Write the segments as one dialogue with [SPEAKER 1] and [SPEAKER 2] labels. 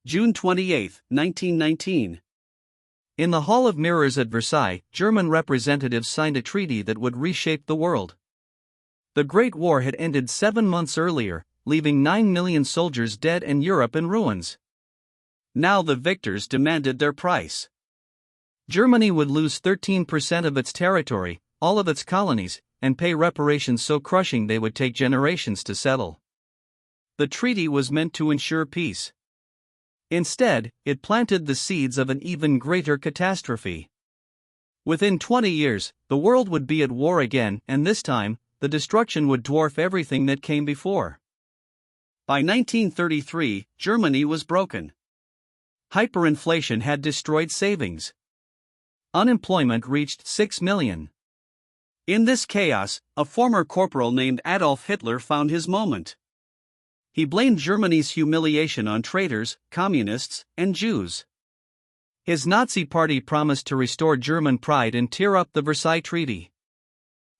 [SPEAKER 1] June 28, 1919.
[SPEAKER 2] In the Hall of Mirrors at Versailles, German representatives signed a treaty that would reshape the world. The Great War had ended 7 months earlier, leaving 9 million soldiers dead and Europe in ruins.
[SPEAKER 1] Now the victors demanded their price.
[SPEAKER 2] Germany would lose 13% of its territory, all of its colonies, and pay reparations so crushing they would take generations to settle. The treaty was meant to ensure peace. Instead, it planted the seeds of an even greater catastrophe. Within 20 years, the world would be at war again, and this time, the destruction would dwarf everything that came before.
[SPEAKER 1] By 1933, Germany was broken. Hyperinflation had destroyed savings.
[SPEAKER 2] Unemployment reached 6 million.
[SPEAKER 1] In this chaos, a former corporal named Adolf Hitler found his moment. He blamed Germany's humiliation on traitors, communists, and Jews.
[SPEAKER 2] His Nazi party promised to restore German pride and tear up the Versailles Treaty.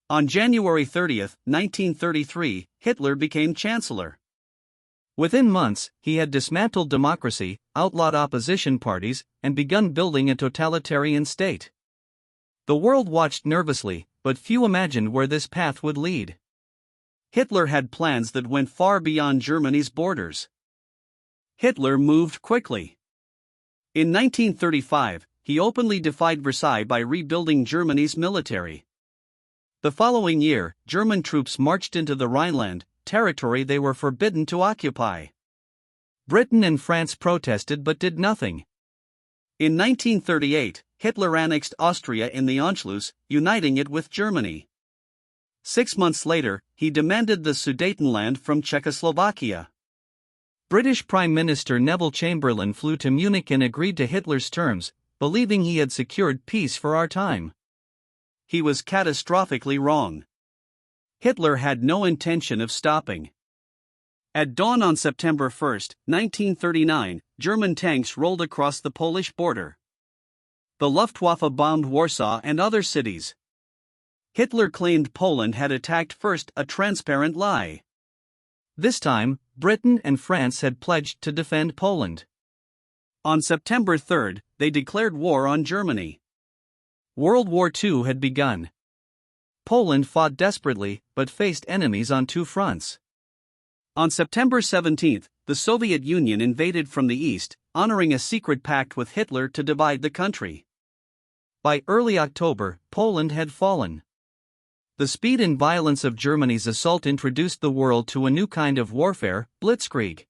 [SPEAKER 1] On January 30, 1933, Hitler became chancellor.
[SPEAKER 2] Within months, he had dismantled democracy, outlawed opposition parties, and begun building a totalitarian state. The world watched nervously, but few imagined where this path would lead.
[SPEAKER 1] Hitler had plans that went far beyond Germany's borders. Hitler moved quickly. In 1935, he openly defied Versailles by rebuilding Germany's military. The following year, German troops marched into the Rhineland, territory they were forbidden to occupy.
[SPEAKER 2] Britain and France protested but did nothing.
[SPEAKER 1] In 1938, Hitler annexed Austria in the Anschluss, uniting it with Germany. 6 months later, he demanded the Sudetenland from Czechoslovakia.
[SPEAKER 2] British Prime Minister Neville Chamberlain flew to Munich and agreed to Hitler's terms, believing he had secured peace for our time.
[SPEAKER 1] He was catastrophically wrong. Hitler had no intention of stopping. At dawn on September 1, 1939, German tanks rolled across the Polish border. The Luftwaffe bombed Warsaw and other cities. Hitler claimed Poland had attacked first, a transparent lie.
[SPEAKER 2] This time, Britain and France had pledged to defend Poland.
[SPEAKER 1] On September 3, they declared war on Germany.
[SPEAKER 2] World War II had begun. Poland fought desperately, but faced enemies on 2 fronts.
[SPEAKER 1] On September 17, the Soviet Union invaded from the east, honoring a secret pact with Hitler to divide the country.
[SPEAKER 2] By early October, Poland had fallen. The speed and violence of Germany's assault introduced the world to a new kind of warfare, Blitzkrieg.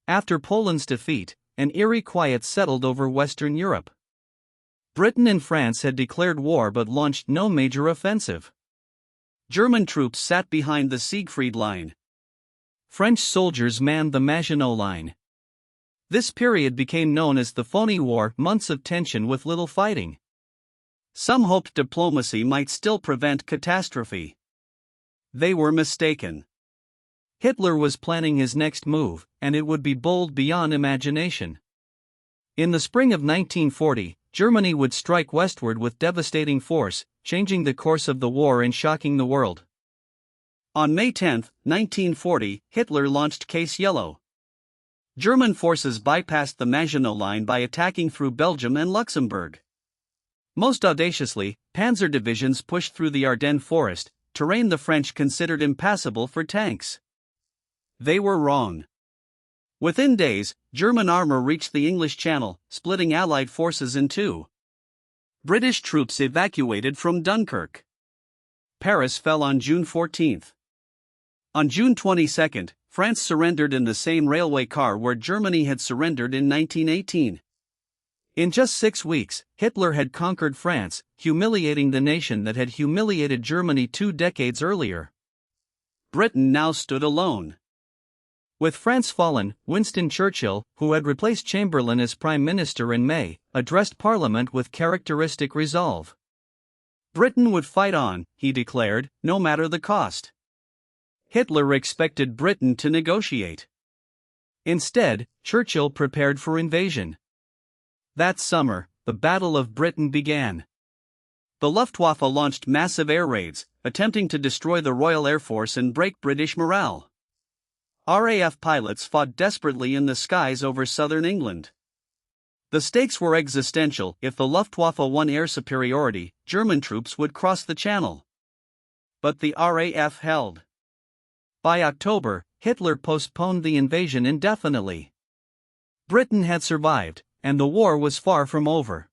[SPEAKER 2] After Poland's defeat, an eerie quiet settled over Western Europe. Britain and France had declared war but launched no major offensive.
[SPEAKER 1] German troops sat behind the Siegfried Line.
[SPEAKER 2] French soldiers manned the Maginot Line. This period became known as the Phony War, months of tension with little fighting.
[SPEAKER 1] Some hoped diplomacy might still prevent catastrophe. They were mistaken.
[SPEAKER 2] Hitler was planning his next move, and it would be bold beyond imagination. In the spring of 1940, Germany would strike westward with devastating force, changing the course of the war and shocking the world.
[SPEAKER 1] On May 10, 1940, Hitler launched Case Yellow. German forces bypassed the Maginot Line by attacking through Belgium and Luxembourg. Most audaciously, panzer divisions pushed through the Ardennes forest, terrain the French considered impassable for tanks. They were wrong. Within days, German armor reached the English Channel, splitting Allied forces in two. British troops evacuated from Dunkirk. Paris fell on June 14. On June 22, France surrendered in the same railway car where Germany had surrendered in 1918.
[SPEAKER 2] In just 6 weeks, Hitler had conquered France, humiliating the nation that had humiliated Germany 2 decades earlier.
[SPEAKER 1] Britain now stood alone.
[SPEAKER 2] With France fallen, Winston Churchill, who had replaced Chamberlain as Prime Minister in May, addressed Parliament with characteristic resolve.
[SPEAKER 1] Britain would fight on, he declared, no matter the cost. Hitler expected Britain to negotiate.
[SPEAKER 2] Instead, Churchill prepared for invasion. That summer, the Battle of Britain began.
[SPEAKER 1] The Luftwaffe launched massive air raids, attempting to destroy the Royal Air Force and break British morale. RAF pilots fought desperately in the skies over southern England. The stakes were existential. If the Luftwaffe won air superiority, German troops would cross the Channel. But the RAF held. By October, Hitler postponed the invasion indefinitely. Britain had survived, and the war was far from over.